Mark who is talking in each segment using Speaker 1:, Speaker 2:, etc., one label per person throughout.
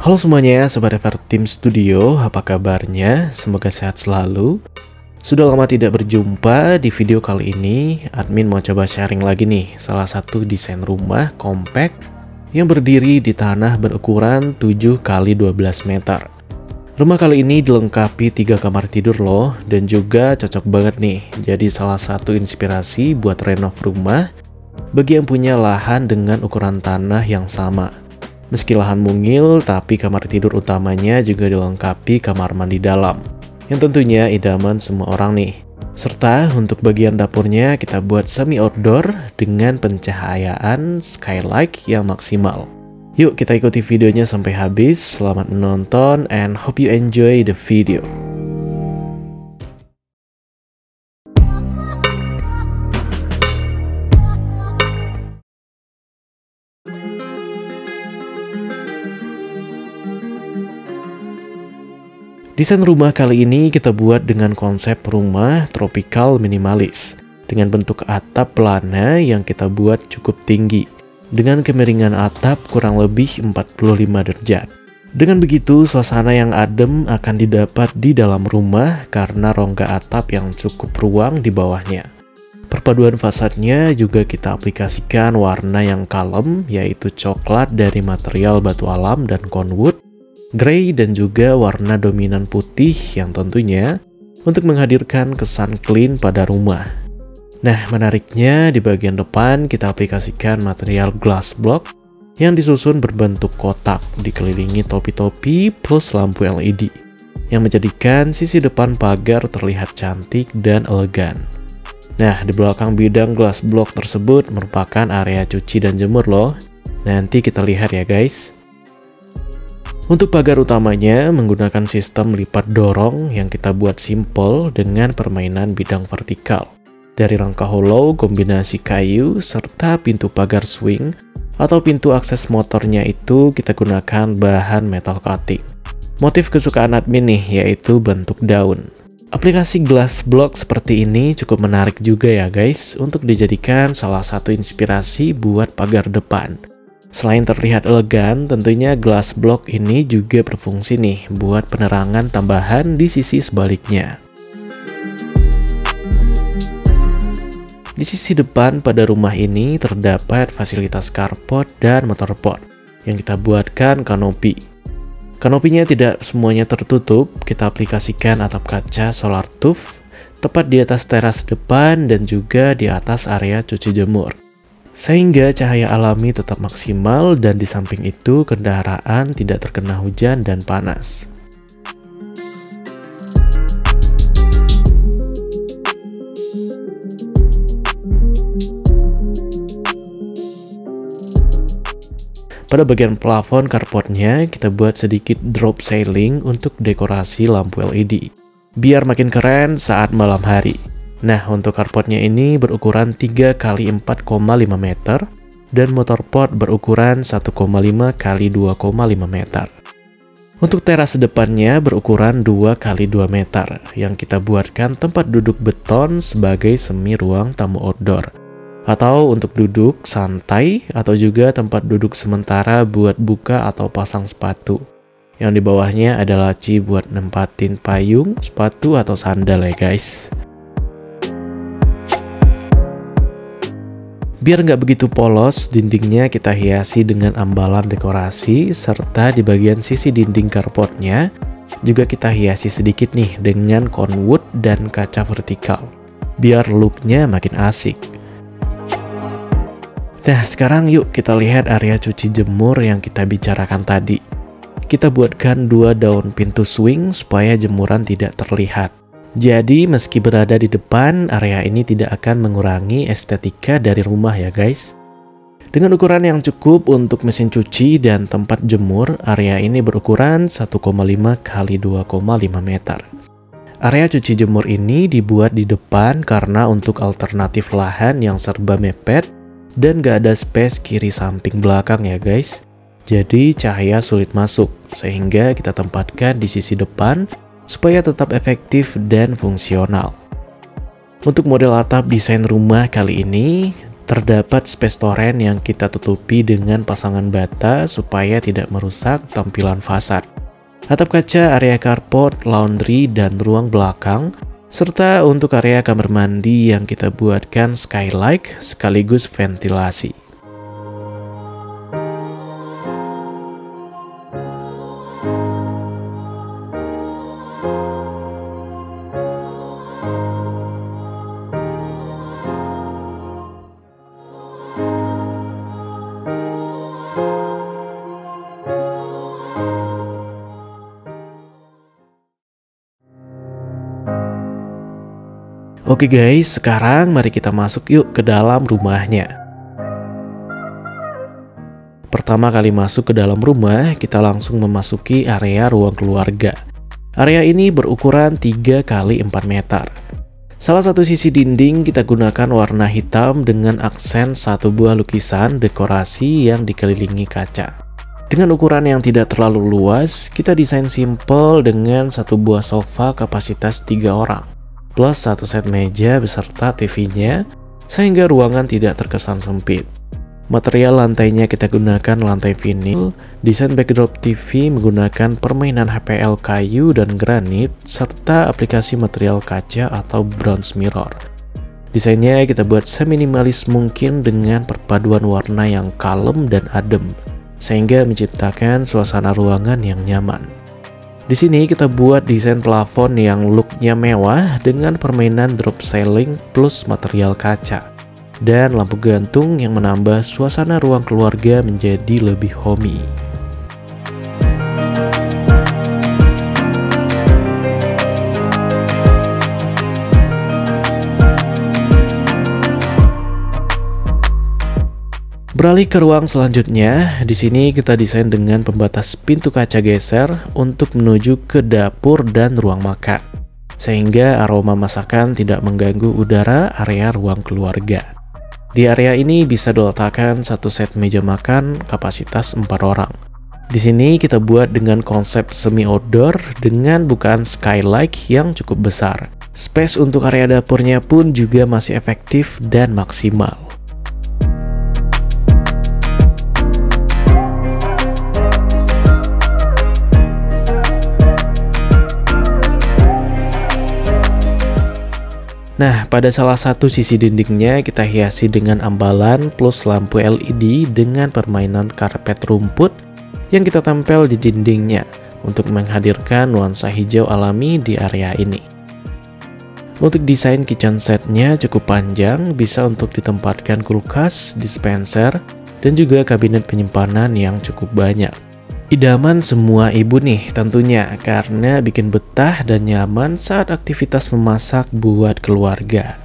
Speaker 1: Halo semuanya, Sobat Everteam Studio, apa kabarnya? Semoga sehat selalu. Sudah lama tidak berjumpa. Di video kali ini, admin mau coba sharing lagi nih salah satu desain rumah compact yang berdiri di tanah berukuran 7x12 meter. Rumah kali ini dilengkapi 3 kamar tidur loh, dan juga cocok banget nih jadi salah satu inspirasi buat renov rumah bagi yang punya lahan dengan ukuran tanah yang sama. Meski lahan mungil, tapi kamar tidur utamanya juga dilengkapi kamar mandi dalam, yang tentunya idaman semua orang nih. Serta untuk bagian dapurnya kita buat semi outdoor dengan pencahayaan skylight yang maksimal. Yuk kita ikuti videonya sampai habis. Selamat menonton and hope you enjoy the video. Desain rumah kali ini kita buat dengan konsep rumah tropical minimalis dengan bentuk atap pelana yang kita buat cukup tinggi dengan kemiringan atap kurang lebih 45 derajat. Dengan begitu suasana yang adem akan didapat di dalam rumah karena rongga atap yang cukup ruang di bawahnya. Perpaduan fasadnya juga kita aplikasikan warna yang kalem, yaitu coklat dari material batu alam dan conwood, grey, dan juga warna dominan putih yang tentunya untuk menghadirkan kesan clean pada rumah. Nah, menariknya di bagian depan kita aplikasikan material glass block yang disusun berbentuk kotak dikelilingi topi-topi plus lampu LED yang menjadikan sisi depan pagar terlihat cantik dan elegan. Nah, di belakang bidang glass block tersebut merupakan area cuci dan jemur loh. Nanti kita lihat ya guys. Untuk pagar utamanya menggunakan sistem lipat dorong yang kita buat simple dengan permainan bidang vertikal. Dari rangka hollow, kombinasi kayu, serta pintu pagar swing atau pintu akses motornya itu kita gunakan bahan metal cutting. Motif kesukaan admin nih yaitu bentuk daun. Aplikasi glass block seperti ini cukup menarik juga ya guys untuk dijadikan salah satu inspirasi buat pagar depan. Selain terlihat elegan, tentunya glass block ini juga berfungsi nih buat penerangan tambahan di sisi sebaliknya. Di sisi depan pada rumah ini terdapat fasilitas carport dan motorport yang kita buatkan kanopi. Kanopinya tidak semuanya tertutup, kita aplikasikan atap kaca solar tube tepat di atas teras depan dan juga di atas area cuci jemur. Sehingga cahaya alami tetap maksimal dan di samping itu kendaraan tidak terkena hujan dan panas. Pada bagian plafon carportnya kita buat sedikit drop ceiling untuk dekorasi lampu LED biar makin keren saat malam hari. Nah, untuk carportnya ini berukuran 3x4,5 meter dan motorport berukuran 1,5x2,5 meter. Untuk teras depannya berukuran 2x2 meter yang kita buatkan tempat duduk beton sebagai semi ruang tamu outdoor atau untuk duduk santai atau juga tempat duduk sementara buat buka atau pasang sepatu. Yang di bawahnya ada laci buat nempatin payung, sepatu atau sandal ya guys. Biar nggak begitu polos, dindingnya kita hiasi dengan ambalan dekorasi, serta di bagian sisi dinding carportnya juga kita hiasi sedikit nih dengan conwood dan kaca vertikal, biar looknya makin asik. Nah, sekarang yuk kita lihat area cuci jemur yang kita bicarakan tadi. Kita buatkan 2 daun pintu swing supaya jemuran tidak terlihat. Jadi meski berada di depan, area ini tidak akan mengurangi estetika dari rumah ya guys. Dengan ukuran yang cukup untuk mesin cuci dan tempat jemur, area ini berukuran 1,5x2,5 meter. Area cuci jemur ini dibuat di depan karena untuk alternatif lahan yang serba mepet dan gak ada space kiri samping belakang ya guys. Jadi cahaya sulit masuk, sehingga kita tempatkan di sisi depan supaya tetap efektif dan fungsional. Untuk model atap desain rumah kali ini Terdapat space torrent yang kita tutupi dengan pasangan bata supaya tidak merusak tampilan fasad. Atap kaca, area carport, laundry, dan ruang belakang, serta untuk area kamar mandi yang kita buatkan skylight sekaligus ventilasi. Oke guys, sekarang mari kita masuk yuk ke dalam rumahnya. Pertama kali masuk ke dalam rumah, kita langsung memasuki area ruang keluarga. Area ini berukuran 3 x 4 meter. Salah satu sisi dinding kita gunakan warna hitam dengan aksen satu buah lukisan dekorasi yang dikelilingi kaca. Dengan ukuran yang tidak terlalu luas, kita desain simple dengan satu buah sofa kapasitas 3 orang. Plus satu set meja beserta TV-nya, sehingga ruangan tidak terkesan sempit. Material lantainya kita gunakan lantai vinil, desain backdrop TV menggunakan permainan HPL kayu dan granit, serta aplikasi material kaca atau bronze mirror. Desainnya kita buat seminimalis mungkin dengan perpaduan warna yang kalem dan adem, sehingga menciptakan suasana ruangan yang nyaman. Di sini kita buat desain plafon yang looknya mewah dengan permainan drop ceiling plus material kaca, dan lampu gantung yang menambah suasana ruang keluarga menjadi lebih homey. Beralih ke ruang selanjutnya, di sini kita desain dengan pembatas pintu kaca geser untuk menuju ke dapur dan ruang makan, sehingga aroma masakan tidak mengganggu udara area ruang keluarga. Di area ini bisa diletakkan satu set meja makan kapasitas 4 orang. Di sini kita buat dengan konsep semi outdoor dengan bukaan skylight yang cukup besar. Space untuk area dapurnya pun juga masih efektif dan maksimal. Nah, pada salah satu sisi dindingnya kita hiasi dengan ambalan plus lampu LED dengan permainan karpet rumput yang kita tempel di dindingnya untuk menghadirkan nuansa hijau alami di area ini. Untuk desain kitchen setnya cukup panjang, bisa untuk ditempatkan kulkas, dispenser, dan juga kabinet penyimpanan yang cukup banyak. Idaman semua ibu nih tentunya, karena bikin betah dan nyaman saat aktivitas memasak buat keluarga.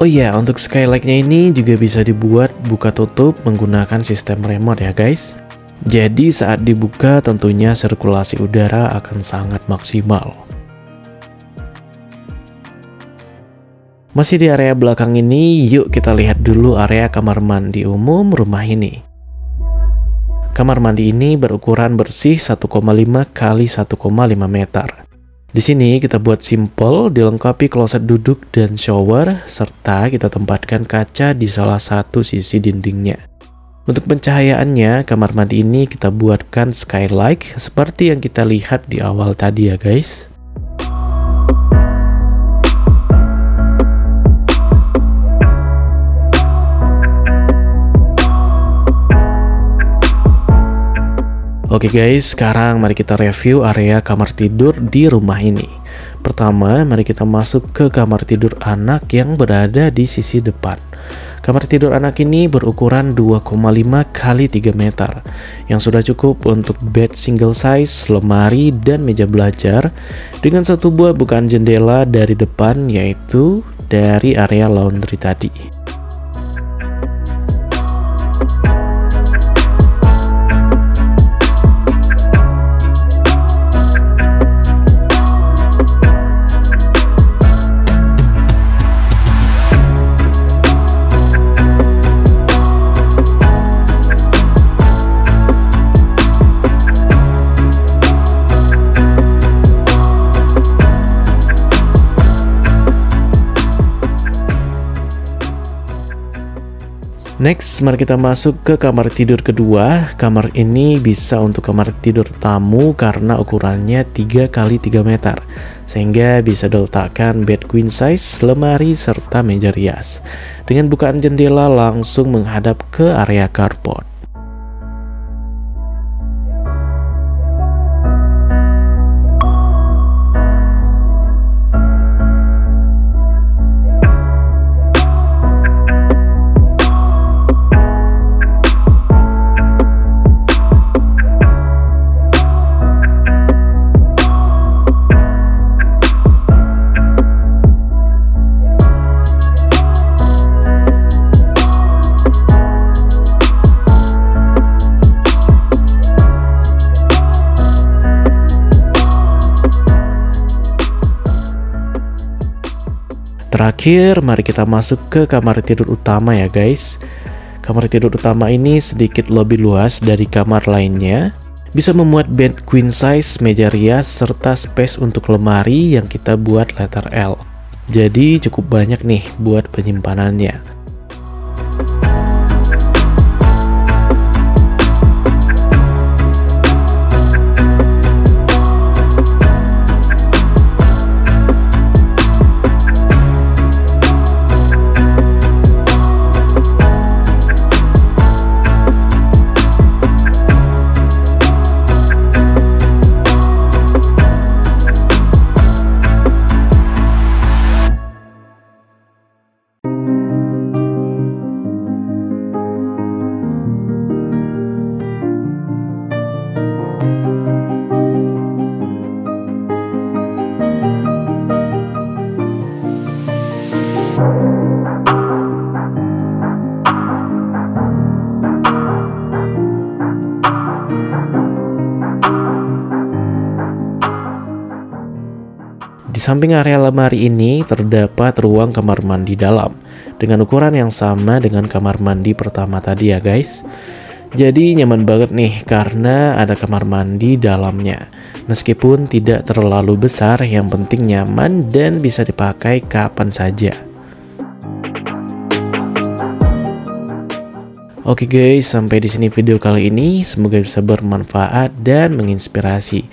Speaker 1: Oh iya, untuk skylightnya ini juga bisa dibuat buka tutup menggunakan sistem remote ya guys. Jadi saat dibuka tentunya sirkulasi udara akan sangat maksimal. Masih di area belakang ini, yuk kita lihat dulu area kamar mandi umum rumah ini. Kamar mandi ini berukuran bersih 1,5 x 1,5 meter. Di sini kita buat simple, dilengkapi kloset duduk dan shower, serta kita tempatkan kaca di salah satu sisi dindingnya. Untuk pencahayaannya, kamar mandi ini kita buatkan skylight seperti yang kita lihat di awal tadi ya guys. Oke guys, sekarang mari kita review area kamar tidur di rumah ini. Pertama, mari kita masuk ke kamar tidur anak yang berada di sisi depan. Kamar tidur anak ini berukuran 2,5 x 3 meter, yang sudah cukup untuk bed single size, lemari, dan meja belajar, dengan satu buah bukaan jendela dari depan, yaitu dari area laundry tadi. Next, mari kita masuk ke kamar tidur kedua. Kamar ini bisa untuk kamar tidur tamu karena ukurannya 3 x 3 meter, sehingga bisa diletakkan bed queen size, lemari, serta meja rias. Dengan bukaan jendela langsung menghadap ke area carport. Terakhir, mari kita masuk ke kamar tidur utama ya guys. Kamar tidur utama ini sedikit lebih luas dari kamar lainnya. Bisa memuat bed queen size, meja rias, serta space untuk lemari yang kita buat letter L. Jadi cukup banyak nih buat penyimpanannya. Di samping area lemari ini terdapat ruang kamar mandi dalam dengan ukuran yang sama dengan kamar mandi pertama tadi ya guys. Jadi nyaman banget nih karena ada kamar mandi dalamnya. Meskipun tidak terlalu besar, yang penting nyaman dan bisa dipakai kapan saja. Oke guys, sampai di sini video kali ini. Semoga bisa bermanfaat dan menginspirasi.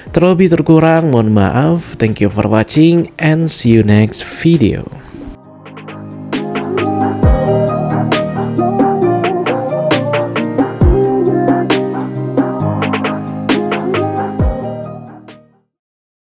Speaker 1: Terlebih terkurang mohon maaf. Thank you for watching and see you next video.